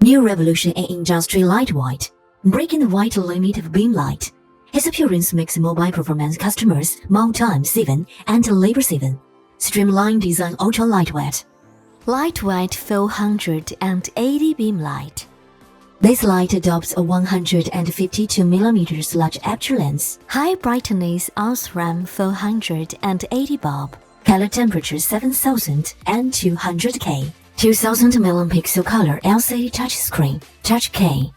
New revolution in industry light white, breaking the white limit of beam light. Its appearance makes mobile performance customers more time saving and labor saving. Streamlined design ultra lightweight. Lightweight 480 beam light. This light adopts a 152 mm large aperture lens. High brightness Osram 480 bulb. Color temperature 7200 K. 2000 megapixel color LCD touchscreen. Touch K.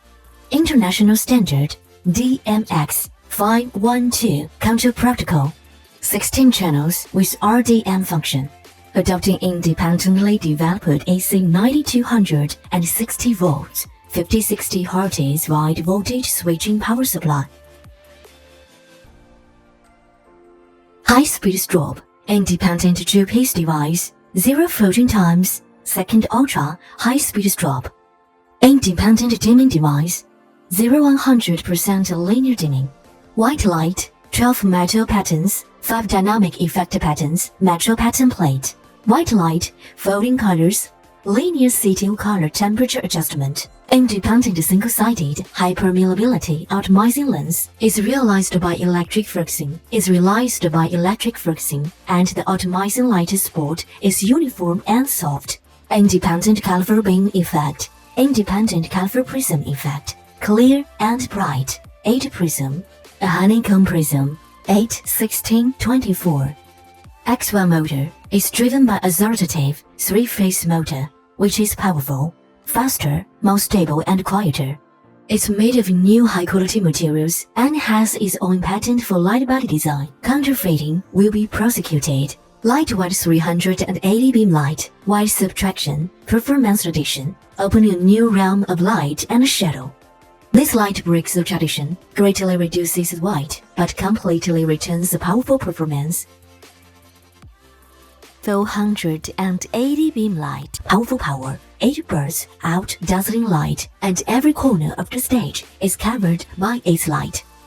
International standard DMX 512 counter protocol. 16 channels with RDM function. Adopting independently developed AC 9260 volts, 5060 Hz wide voltage switching power supply. High-speed strobe, independent two-piece device, 0 floating times, second ultra high-speed strobe. Independent dimming device, 0-100% linear dimming. White light, 12 metal patterns, 5 dynamic effect patterns, metal pattern plate. White light, folding colors, linear CTO color temperature adjustment. Independent single-sided hypermeability atomizing lens is realized by electric fluxing. And the atomizing light spot is uniform and soft. Independent colorful beam effect. Independent colorful prism effect. Clear and bright. 8 prism. A honeycomb prism. 8, 16, 24. X1 motor is driven by authoritative 3-phase motor, which is powerful, faster, more stable and quieter. It's made of new high-quality materials and has its own patent for light body design. Counterfeiting will be prosecuted. Lightweight 380 beam light, white subtraction, performance addition, opening a new realm of light and shadow. This light breaks the tradition, greatly reduces white, but completely retains the powerful performance. 480 beam light. Powerful power, 8 bursts out dazzling light, and every corner of the stage is covered by its light.